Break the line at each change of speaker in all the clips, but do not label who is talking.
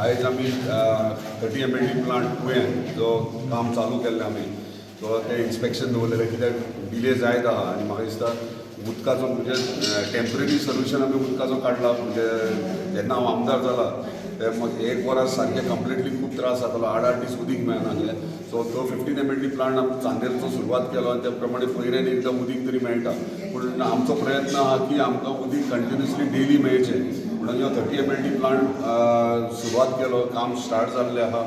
आयज आमी 30 MLD plant तुवें जो काम चालू केल्लें आमी तो तें इन्स्पेक्शन दवरलेलें कित्याक डिले जायत आहा आनी म्हाका दिसता उदकाचो म्हणजे टेम्पररी सोल्युशन आमी उदकाचो काडला म्हणजे जेन्ना हांव आमदार जाला ते मग एक वरास सारकें कंप्लिटली खूब त्रास जातालो 8 दीस उदीक मेळनासलें सो तो 15 MLD प्लांट आमी चांदेरचो सुरवात केलो आनी त्या प्रमाणे पयरेन एकदां उदीक तरी मेळटा पूण आमचो प्रयत्न आहा की आमकां उदीक कंटिन्युअसली डेली मेळचें म्हणून ह्यो 30 MLD प्लांट सुरवात केलो काम स्टार्ट जाल्लें आहा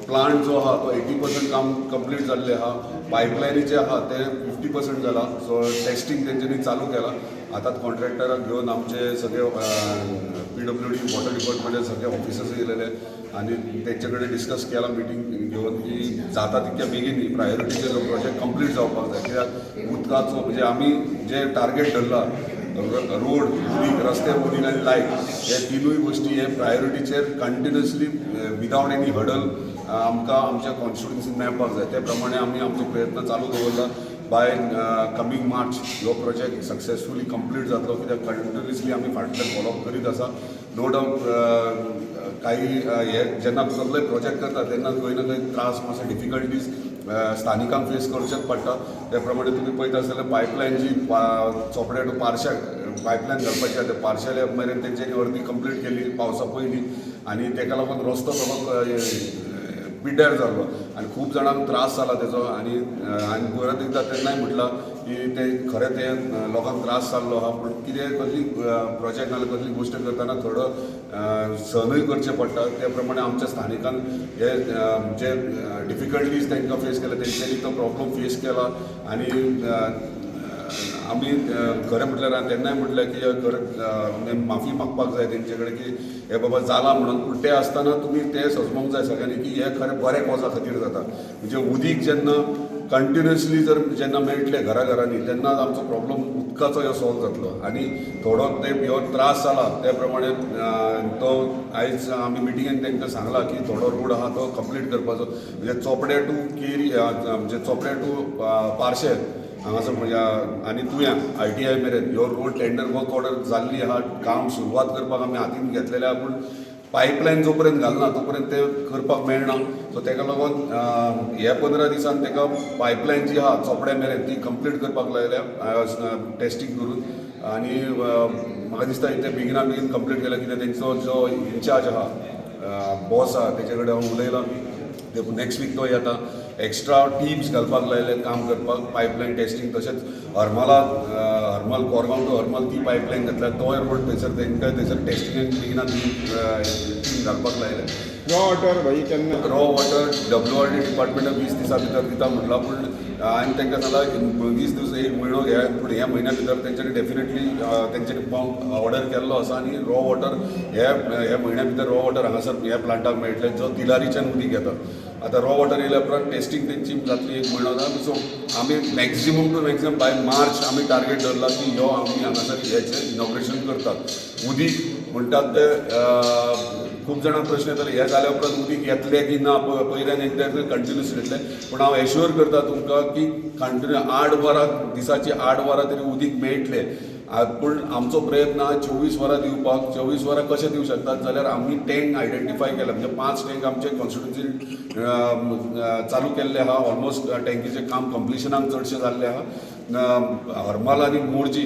प्लांट जो आहा तो 80% काम कंप्लीट जाल्लें आहा पायपलायनीचें आहा ते 50% जाला सो टेस्टिंग तेंच्यांनी चालू केलां आतां कॉन्ट्रॅक्टराक घेवन आमचे सगळे PWD वॉटर डिपार्टमेंटाचे सगळे ऑफिसर्स येयलेले आनी तेंचे कडेन डिस्कस केलां मिटींग घेवन की जाता तितक्या बेगीन प्रायोरिटीचे जो प्रोजेक्ट कंप्लीट जावपाक जाय कित्याक उदकाचो म्हणजे आमी जे टार्गेट धरला रोड उदीक रस्ते उदीक आनी लायट हे तिनूय गोश्टी हे प्रायोरिटीचेर कंटिन्युअसली विदावट एनी हडल आमकां आमच्या कॉन्स्टिट्युन्सीन मेळपाक जाय त्या प्रमाणे आमी आमचो प्रयत्न चालू दवरला बाय कमींग मार्च हो प्रोजेक्ट सक्सेसफुली कंप्लीट जातलो कित्याक कंटिन्युअसली आमी फाटल्यान फॉलोअप करीत आसा नो डावट काही हे जेन्ना कसलोय प्रोजेक्ट करता तेन्ना खंय ना खंय त्रास मातशे डिफिकल्टीज स्थानिकांक फेस करचेच पडटा त्या प्रमाणे तुमी पळयता जाल्यार पायपलायन जी चोपड्या टू पार्शा पायपलायन घालपाची आसा ते पार्शाले मेरेन तेंच्यांनी अर्दी कंप्लीट केली पावसा पयलीं आनी ताका लागून रस्तो सगळो पिड्ड्यार जाल्लो आनी खूब जाणांक त्रास जाला तेजो आनी परत एकदां तेन्नाय म्हटलां की ते खरें ते लोकांक त्रास जाल्लो आहा पूण कितें कसली प्रोजेक्ट नाल्यार कसली गोश्ट करतना थोडो सहनूय करचें पडटा त्या प्रमाणे आमच्या स्थानिकांक हे जे डिफिकल्टीज तांकां फेस केला तेंच्यांनी तो प्रॉब्लम फेस केला आनी आमी खरें म्हटल्यार तेन्नाय म्हटलें की खरें माफी मागपाक जाय तेंचे कडेन की हे बाबा जाला म्हणून पूण ते आसतना तुमी ते समजूंक जाय सगळ्यांनी की हे खरें बऱ्या कॉजा खातीर जाता म्हणजे उदीक जेन्ना कंटिन्युअसली जर जेन्ना मेळटले घराघरांनी तेन्नाच आमचो प्रॉब्लम उदकाचो ह्यो सॉल्व जातलो आनी थोडो ते ह्यो त्रास जाला त्या प्रमाणे तो आयज आमी मिटिंगेन तांकां सांगला की थोडो रोड आहा तो कंप्लीट करपाचो म्हणजे चोपडे टू केरी म्हणजे चोपडे टू पार्शे हांगासर म्हणजे आनी तुया ITI मेरेन ह्यो रोड टेंडर वर्क ऑर्डर जाल्ली आहा काम सुरवात करपाक आमी हातीन घेतलेलें आहा पूण पायपलायन जो पर्यंत घालना तो पर्यंत ते करपाक मेळना सो ताका लागून हे 15 दिसान ताका पायपलायन जी आहा चोपड्या मेरेन ती कंप्लीट करपाक लायल्या टेस्टींग करून आनी म्हाका दिसता ते बेगिना बेगीन कंप्लीट केल्या कित्याक तेंचो जो इन्चार्ज आहा बॉस आहा तेचे कडेन हांव उलयलां ते नेक्स्ट वीक तो येता एक्स्ट्रा टीम्स घालपाक लायले काम करपाक पायपलायन टेस्टींग तशेंच हरमल कोरगांव टू हरमल ती पायपलायन घातल्या तोय रोड थंयसर तांकां थंयसर टेस्टिंगाक बेगिना टीम घालपाक लायले
रॉ वॉटर भाई केन्ना
रॉ वॉटर WRD डिपार्टमेंटान 20 दिसां भितर दिता म्हटलां पूण हांवें तांकां सांगलां 20 दीस एक म्हयनो घे पूण ह्या म्हयन्या भितर तेंच्यांनी डेफिनेटली तेंच्यांनी पंप ऑर्डर केल्लो आसा आनी रॉ वॉटर ह्या म्हयन्या भितर रॉ वॉटर हांगासर ह्या प्लांटाक मेळटलें जो तिलारीच्यान उदीक येता आतां रॉ वॉटर येयल्या उपरांत टेस्टींग तेंची जातली एक म्हयनो जाता सो आमी maximum to maximum by March आमी टार्गेट धरला की ह्यो आमी हांगासर हेचें इनॉग्रेशन करतात उदीक म्हणटात ते खूब जाणां प्रश्न येताले हे जाल्या उपरांत उदीक येतलें की ना पयल्यान एकदां कंटिन्युअस येतलें पूण हांव एश्युअर करता तुमकां की कंटिन्यू 8 वरां दिसाची 8 वरां तरी उदीक मेळटलें पूण आमचो प्रयत्न आहा 24 वरां दिवपाक 24 वरां कशें दिवं शकतात जाल्यार आमी टँक आयडेंटिफाय केला म्हणजे 5 टँक आमचे कॉन्स्टिट्युन्सीन चालू केल्ले आहा ऑलमोस्ट टँकीचें काम कंप्लिशनाक चडशें जाल्लें आहा हरमल आनी मोरजी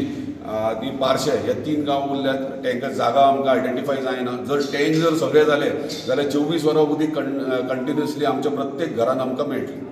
ती पार्शे हे 3 गांव उरल्यात टँकर जागा आमकां आयडेंटिफाय जायना जर टँक जर सगळे जाले जाल्यार 24 वरां उदीक कंटिन्युअसली आमच्या प्रत्येक घरान आमकां मेळटलें